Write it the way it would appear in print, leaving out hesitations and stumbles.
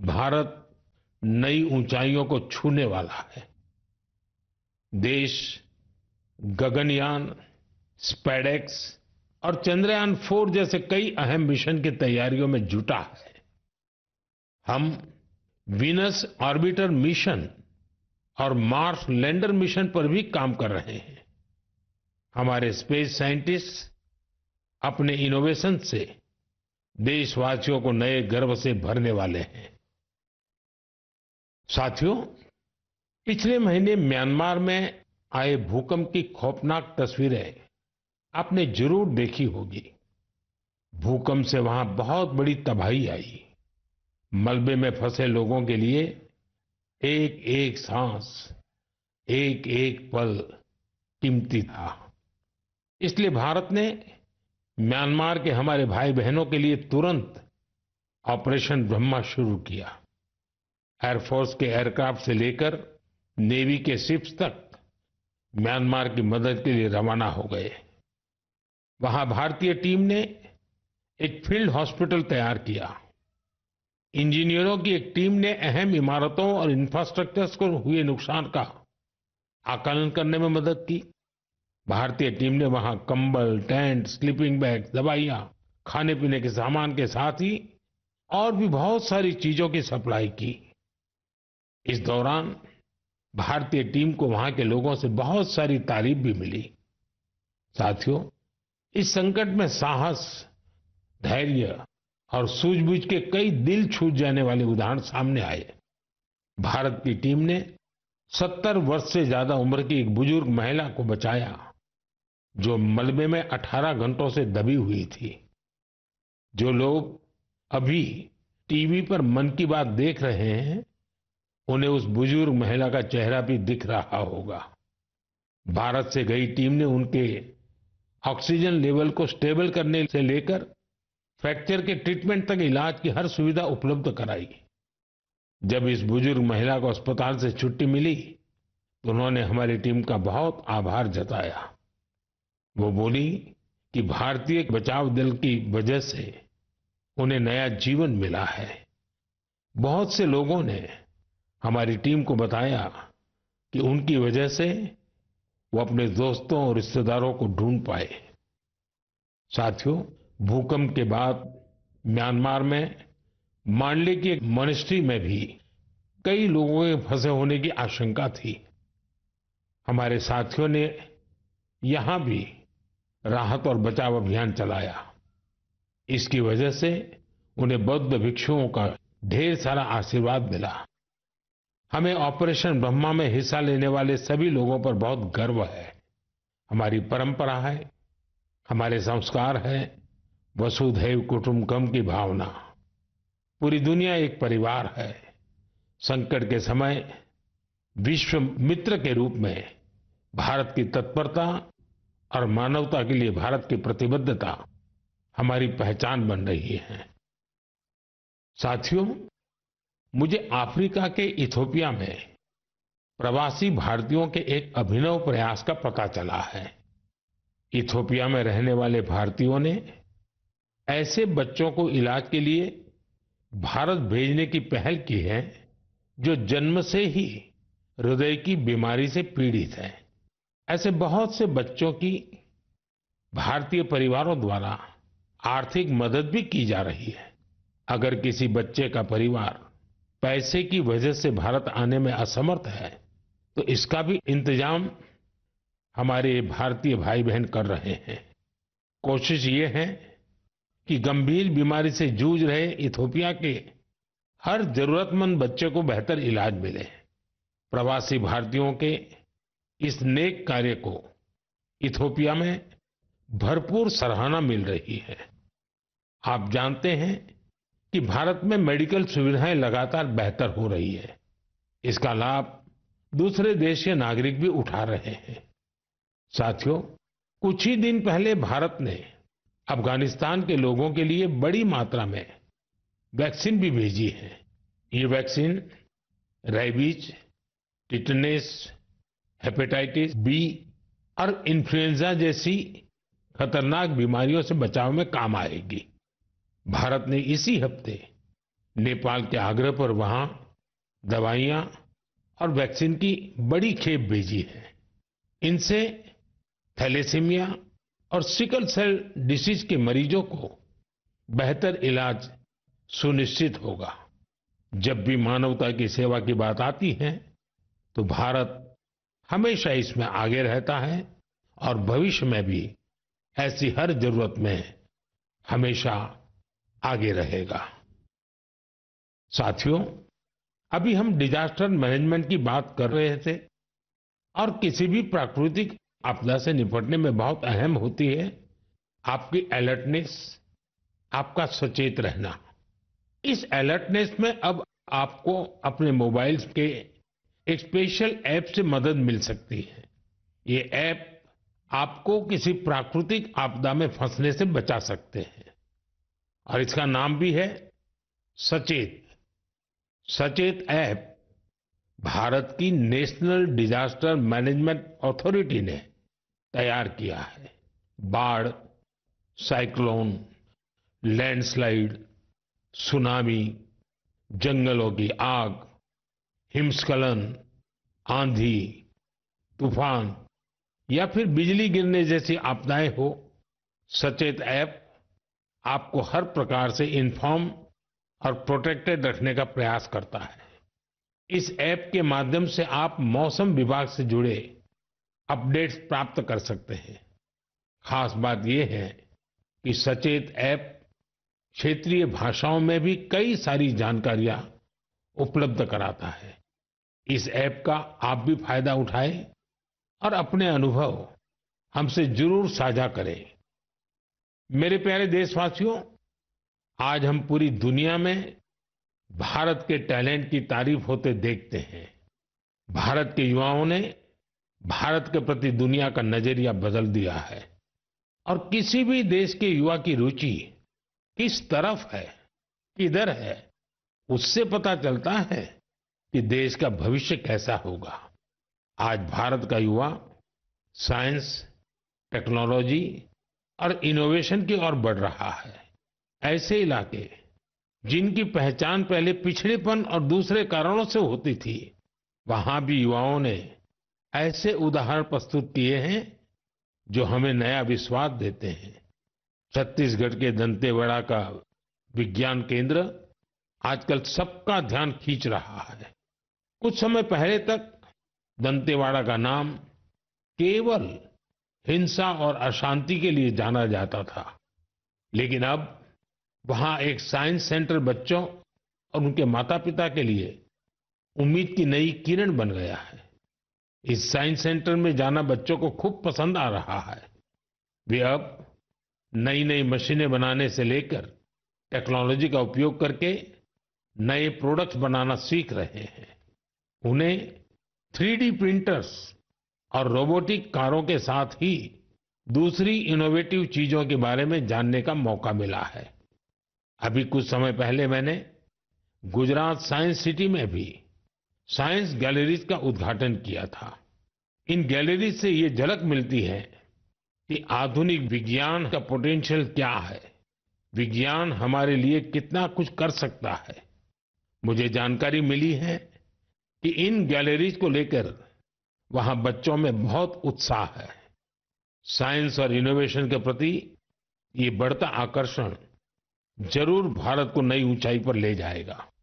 भारत नई ऊंचाइयों को छूने वाला है। देश गगनयान, स्पेडेक्स और चंद्रयान-4 जैसे कई अहम मिशन की तैयारियों में जुटा है। हम वीनस ऑर्बिटर मिशन और मार्स लैंडर मिशन पर भी काम कर रहे हैं। हमारे स्पेस साइंटिस्ट अपने इनोवेशन से देशवासियों को नए गर्व से भरने वाले हैं। साथियों, पिछले महीने म्यांमार में आए भूकंप की खौफनाक तस्वीरें आपने जरूर देखी होगी। भूकंप से वहां बहुत बड़ी तबाही आई। मलबे में फंसे लोगों के लिए एक एक सांस, एक एक पल कीमती था। इसलिए भारत ने म्यांमार के हमारे भाई बहनों के लिए तुरंत ऑपरेशन ब्रह्मा शुरू किया। एयरफोर्स के एयरक्राफ्ट से लेकर नेवी के शिप्स तक म्यांमार की मदद के लिए रवाना हो गए। वहां भारतीय टीम ने एक फील्ड हॉस्पिटल तैयार किया। इंजीनियरों की एक टीम ने अहम इमारतों और इंफ्रास्ट्रक्चर्स को हुए नुकसान का आकलन करने में मदद की। भारतीय टीम ने वहां कंबल, टेंट, स्लीपिंग बैग, दवाइयां, खाने पीने के सामान के साथ ही और भी बहुत सारी चीजों की सप्लाई की। इस दौरान भारतीय टीम को वहां के लोगों से बहुत सारी तारीफ भी मिली। साथियों, इस संकट में साहस, धैर्य और सूझबूझ के कई दिल छू जाने वाले उदाहरण सामने आए। भारत की टीम ने 70 वर्ष से ज्यादा उम्र की एक बुजुर्ग महिला को बचाया, जो मलबे में 18 घंटों से दबी हुई थी। जो लोग अभी टीवी पर मन की बात देख रहे हैं, उन्हें उस बुजुर्ग महिला का चेहरा भी दिख रहा होगा। भारत से गई टीम ने उनके ऑक्सीजन लेवल को स्टेबल करने से लेकर फ्रैक्चर के ट्रीटमेंट तक इलाज की हर सुविधा उपलब्ध कराई। जब इस बुजुर्ग महिला को अस्पताल से छुट्टी मिली, तो उन्होंने हमारी टीम का बहुत आभार जताया। वो बोली कि भारतीय बचाव दल की वजह से उन्हें नया जीवन मिला है। बहुत से लोगों ने हमारी टीम को बताया कि उनकी वजह से वो अपने दोस्तों और रिश्तेदारों को ढूंढ पाए। साथियों, भूकंप के बाद म्यांमार में मांडले की एक मॉनेस्ट्री में भी कई लोगों के फंसे होने की आशंका थी। हमारे साथियों ने यहां भी राहत और बचाव अभियान चलाया। इसकी वजह से उन्हें बौद्ध भिक्षुओं का ढेर सारा आशीर्वाद मिला। हमें ऑपरेशन ब्रह्मा में हिस्सा लेने वाले सभी लोगों पर बहुत गर्व है। हमारी परंपरा है, हमारे संस्कार है, वसुधैव कुटुंबकम की भावना। पूरी दुनिया एक परिवार है। संकट के समय विश्व मित्र के रूप में भारत की तत्परता और मानवता के लिए भारत की प्रतिबद्धता हमारी पहचान बन रही है। साथियों, मुझे अफ्रीका के इथियोपिया में प्रवासी भारतीयों के एक अभिनव प्रयास का पता चला है। इथियोपिया में रहने वाले भारतीयों ने ऐसे बच्चों को इलाज के लिए भारत भेजने की पहल की है, जो जन्म से ही हृदय की बीमारी से पीड़ित हैं। ऐसे बहुत से बच्चों की भारतीय परिवारों द्वारा आर्थिक मदद भी की जा रही है। अगर किसी बच्चे का परिवार पैसे की वजह से भारत आने में असमर्थ है, तो इसका भी इंतजाम हमारे भारतीय भाई बहन कर रहे हैं। कोशिश ये है कि गंभीर बीमारी से जूझ रहे इथियोपिया के हर जरूरतमंद बच्चे को बेहतर इलाज मिले। प्रवासी भारतीयों के इस नेक कार्य को इथियोपिया में भरपूर सराहना मिल रही है। आप जानते हैं कि भारत में मेडिकल सुविधाएं लगातार बेहतर हो रही है। इसका लाभ दूसरे देश के नागरिक भी उठा रहे हैं। साथियों, कुछ ही दिन पहले भारत ने अफगानिस्तान के लोगों के लिए बड़ी मात्रा में वैक्सीन भी भेजी है। ये vaccine rabies, tetanus, hepatitis B और इन्फ्लुएंजा जैसी खतरनाक बीमारियों से बचाव में काम आएगी। भारत ने इसी हफ्ते नेपाल के आग्रह पर वहां दवाइयां और वैक्सीन की बड़ी खेप भेजी है। इनसे थैलेसीमिया और सिकल सेल डिसीज के मरीजों को बेहतर इलाज सुनिश्चित होगा। जब भी मानवता की सेवा की बात आती है तो भारत हमेशा इसमें आगे रहता है और भविष्य में भी ऐसी हर जरूरत में हमेशा आगे रहेगा। साथियों, अभी हम डिजास्टर मैनेजमेंट की बात कर रहे थे और किसी भी प्राकृतिक आपदा से निपटने में बहुत अहम होती है आपकी अलर्टनेस, आपका सचेत रहना। इस अलर्टनेस में अब आपको अपने मोबाइल के एक स्पेशल ऐप से मदद मिल सकती है। ये ऐप आपको किसी प्राकृतिक आपदा में फंसने से बचा सकते हैं और इसका नाम भी है सचेत। सचेत ऐप भारत की नेशनल डिजास्टर मैनेजमेंट अथॉरिटी ने तैयार किया है। बाढ़, साइक्लोन, लैंडस्लाइड, सुनामी, जंगलों की आग, हिमस्खलन, आंधी, तूफान या फिर बिजली गिरने जैसी आपदाएं हो, सचेत ऐप आपको हर प्रकार से इन्फॉर्म और प्रोटेक्टेड रखने का प्रयास करता है। इस ऐप के माध्यम से आप मौसम विभाग से जुड़े अपडेट्स प्राप्त कर सकते हैं। खास बात यह है कि सचेत ऐप क्षेत्रीय भाषाओं में भी कई सारी जानकारियां उपलब्ध कराता है। इस ऐप का आप भी फायदा उठाएं और अपने अनुभव हमसे जरूर साझा करें। मेरे प्यारे देशवासियों, आज हम पूरी दुनिया में भारत के टैलेंट की तारीफ होते देखते हैं। भारत के युवाओं ने भारत के प्रति दुनिया का नजरिया बदल दिया है और किसी भी देश के युवा की रुचि किस तरफ है, किधर है, उससे पता चलता है कि देश का भविष्य कैसा होगा। आज भारत का युवा साइंस, टेक्नोलॉजी और इनोवेशन की ओर बढ़ रहा है। ऐसे इलाके जिनकी पहचान पहले पिछड़ेपन और दूसरे कारणों से होती थी, वहां भी युवाओं ने ऐसे उदाहरण प्रस्तुत किए हैं जो हमें नया विश्वास देते हैं। छत्तीसगढ़ के दंतेवाड़ा का विज्ञान केंद्र आजकल सबका ध्यान खींच रहा है। कुछ समय पहले तक दंतेवाड़ा का नाम केवल हिंसा और अशांति के लिए जाना जाता था, लेकिन अब वहां एक साइंस सेंटर बच्चों और उनके माता पिता के लिए उम्मीद की नई किरण बन गया है। इस साइंस सेंटर में जाना बच्चों को खूब पसंद आ रहा है। वे अब नई नई मशीनें बनाने से लेकर टेक्नोलॉजी का उपयोग करके नए प्रोडक्ट्स बनाना सीख रहे हैं। उन्हें 3D प्रिंटर्स और रोबोटिक कारों के साथ ही दूसरी इनोवेटिव चीजों के बारे में जानने का मौका मिला है। अभी कुछ समय पहले मैंने गुजरात साइंस सिटी में भी साइंस गैलरीज का उद्घाटन किया था। इन गैलरीज से ये झलक मिलती है कि आधुनिक विज्ञान का पोटेंशियल क्या है, विज्ञान हमारे लिए कितना कुछ कर सकता है। मुझे जानकारी मिली है कि इन गैलरीज को लेकर वहां बच्चों में बहुत उत्साह है। साइंस और इनोवेशन के प्रति ये बढ़ता आकर्षण जरूर भारत को नई ऊंचाई पर ले जाएगा।